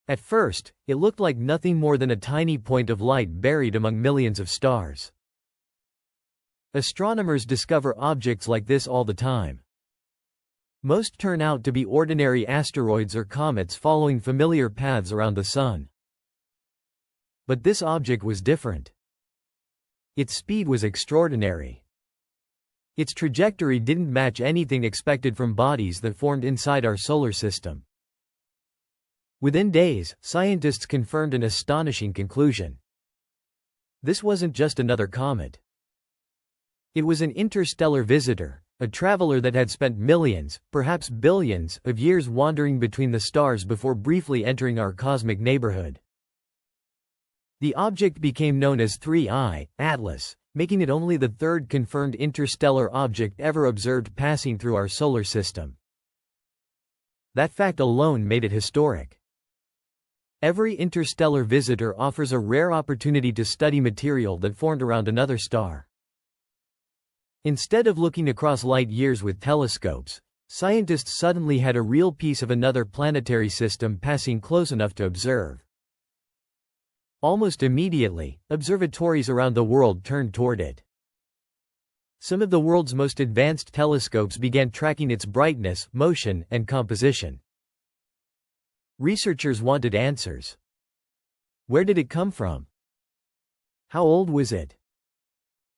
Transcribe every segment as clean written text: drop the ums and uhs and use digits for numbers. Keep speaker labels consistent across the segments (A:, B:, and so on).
A: At first, it looked like nothing more than a tiny point of light buried among millions of stars. Astronomers discover objects like this all the time. Most turn out to be ordinary asteroids or comets following familiar paths around the Sun. But this object was different. Its speed was extraordinary. Its trajectory didn't match anything expected from bodies that formed inside our solar system. Within days, scientists confirmed an astonishing conclusion. This wasn't just another comet. It was an interstellar visitor, a traveler that had spent millions, perhaps billions, of years wandering between the stars before briefly entering our cosmic neighborhood. The object became known as 3I, Atlas, making it only the third confirmed interstellar object ever observed passing through our solar system. That fact alone made it historic. Every interstellar visitor offers a rare opportunity to study material that formed around another star. Instead of looking across light years with telescopes, scientists suddenly had a real piece of another planetary system passing close enough to observe. Almost immediately, observatories around the world turned toward it. Some of the world's most advanced telescopes began tracking its brightness, motion, and composition. Researchers wanted answers. Where did it come from? How old was it?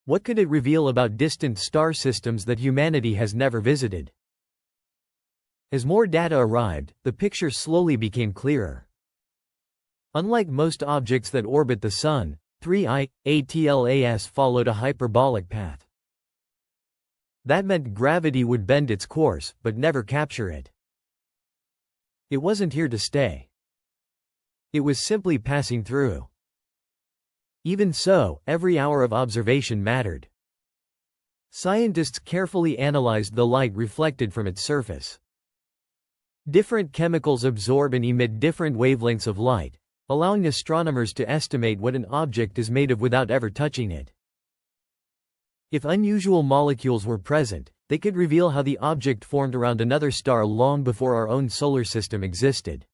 A: What could it reveal about distant star systems that humanity has never visited? As more data arrived, the picture slowly became clearer. Unlike most objects that orbit the Sun, 3I, ATLAS followed a hyperbolic path. That meant gravity would bend its course, but never capture it. It wasn't here to stay. It was simply passing through. Even so, every hour of observation mattered. Scientists carefully analyzed the light reflected from its surface. Different chemicals absorb and emit different wavelengths of light, allowing astronomers to estimate what an object is made of without ever touching it. If unusual molecules were present, they could reveal how the object formed around another star long before our own solar system existed.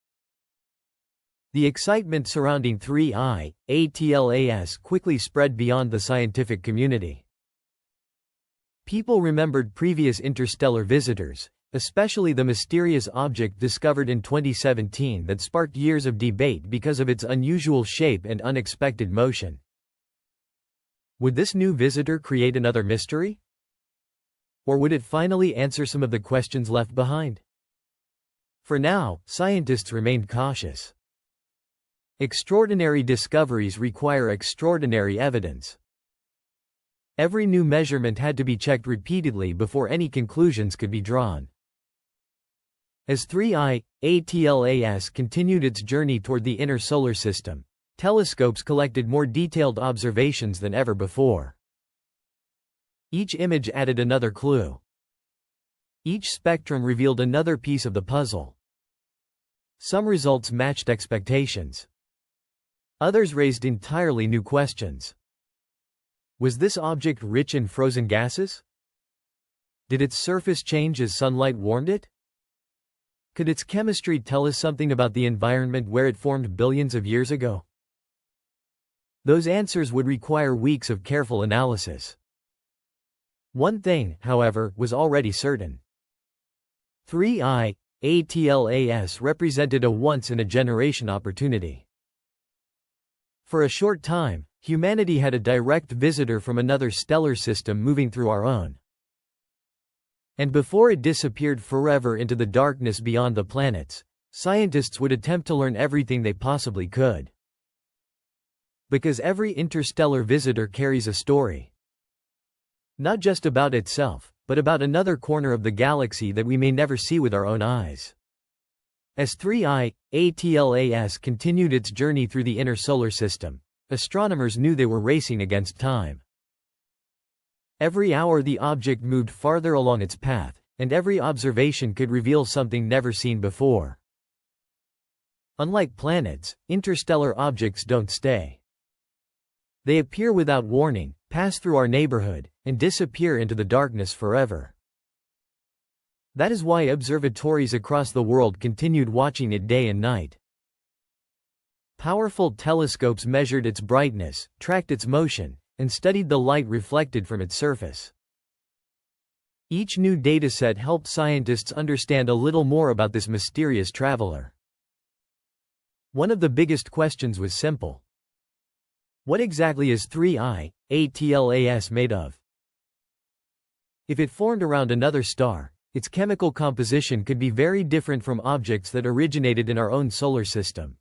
A: The excitement surrounding 3I, ATLAS quickly spread beyond the scientific community. People remembered previous interstellar visitors, especially the mysterious object discovered in 2017 that sparked years of debate because of its unusual shape and unexpected motion. Would this new visitor create another mystery? Or would it finally answer some of the questions left behind? For now, scientists remained cautious. Extraordinary discoveries require extraordinary evidence. Every new measurement had to be checked repeatedly before any conclusions could be drawn. As 3I, ATLAS continued its journey toward the inner solar system, telescopes collected more detailed observations than ever before. Each image added another clue. Each spectrum revealed another piece of the puzzle. Some results matched expectations. Others raised entirely new questions. Was this object rich in frozen gases? Did its surface change as sunlight warmed it? Could its chemistry tell us something about the environment where it formed billions of years ago? Those answers would require weeks of careful analysis. One thing, however, was already certain. 3I, ATLAS represented a once-in-a-generation opportunity. For a short time, humanity had a direct visitor from another stellar system moving through our own. And before it disappeared forever into the darkness beyond the planets, scientists would attempt to learn everything they possibly could. Because every interstellar visitor carries a story. Not just about itself, but about another corner of the galaxy that we may never see with our own eyes. As 3I, ATLAS continued its journey through the inner solar system, astronomers knew they were racing against time. Every hour the object moved farther along its path, and every observation could reveal something never seen before. Unlike planets, interstellar objects don't stay. They appear without warning, pass through our neighborhood, and disappear into the darkness forever. That is why observatories across the world continued watching it day and night. Powerful telescopes measured its brightness, tracked its motion, and studied the light reflected from its surface. Each new dataset helped scientists understand a little more about this mysterious traveler. One of the biggest questions was simple. What exactly is 3I, ATLAS made of? If it formed around another star, its chemical composition could be very different from objects that originated in our own solar system.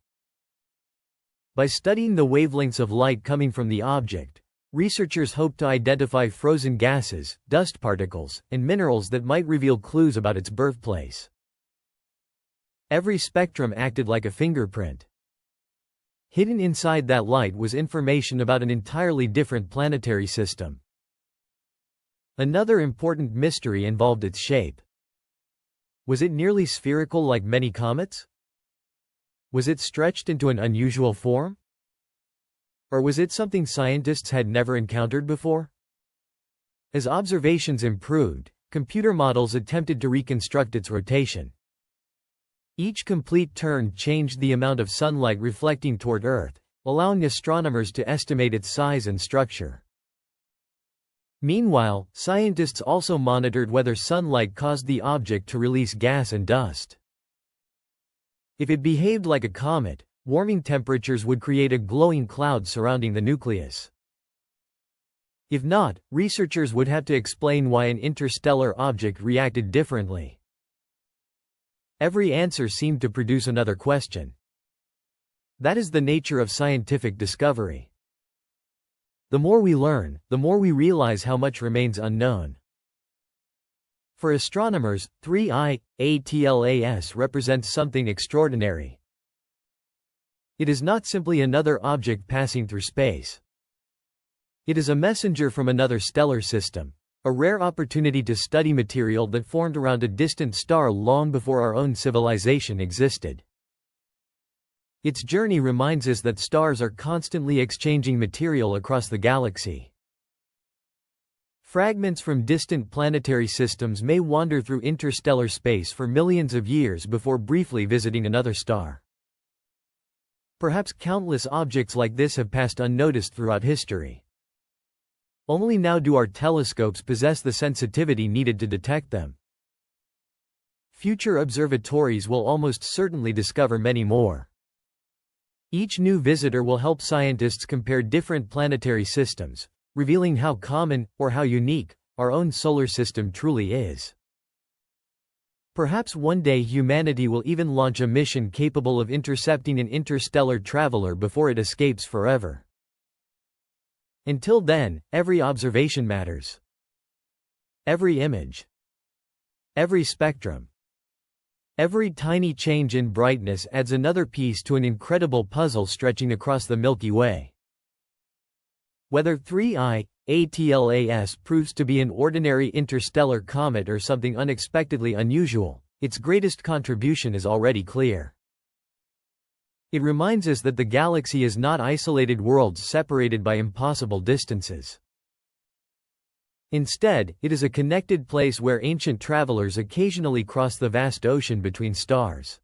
A: By studying the wavelengths of light coming from the object, researchers hope to identify frozen gases, dust particles, and minerals that might reveal clues about its birthplace. Every spectrum acted like a fingerprint. Hidden inside that light was information about an entirely different planetary system. Another important mystery involved its shape. Was it nearly spherical like many comets? Was it stretched into an unusual form? Or was it something scientists had never encountered before? As observations improved, computer models attempted to reconstruct its rotation. Each complete turn changed the amount of sunlight reflecting toward Earth, allowing astronomers to estimate its size and structure. Meanwhile, scientists also monitored whether sunlight caused the object to release gas and dust. If it behaved like a comet, warming temperatures would create a glowing cloud surrounding the nucleus. If not, researchers would have to explain why an interstellar object reacted differently. Every answer seemed to produce another question. That is the nature of scientific discovery. The more we learn, the more we realize how much remains unknown. For astronomers, 3I, ATLAS represents something extraordinary. It is not simply another object passing through space. It is a messenger from another stellar system, a rare opportunity to study material that formed around a distant star long before our own civilization existed. Its journey reminds us that stars are constantly exchanging material across the galaxy. Fragments from distant planetary systems may wander through interstellar space for millions of years before briefly visiting another star. Perhaps countless objects like this have passed unnoticed throughout history. Only now do our telescopes possess the sensitivity needed to detect them. Future observatories will almost certainly discover many more. Each new visitor will help scientists compare different planetary systems, revealing how common, or how unique, our own solar system truly is. Perhaps one day humanity will even launch a mission capable of intercepting an interstellar traveler before it escapes forever. Until then, every observation matters. Every image. Every spectrum. Every tiny change in brightness adds another piece to an incredible puzzle stretching across the Milky Way. Whether 3I, ATLAS proves to be an ordinary interstellar comet or something unexpectedly unusual, its greatest contribution is already clear. It reminds us that the galaxy is not isolated worlds separated by impossible distances. Instead, it is a connected place where ancient travelers occasionally cross the vast ocean between stars.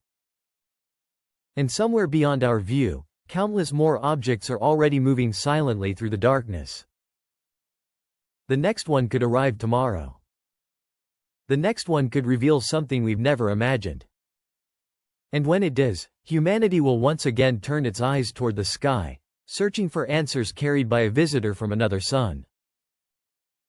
A: And somewhere beyond our view, countless more objects are already moving silently through the darkness. The next one could arrive tomorrow. The next one could reveal something we've never imagined. And when it does, humanity will once again turn its eyes toward the sky, searching for answers carried by a visitor from another sun.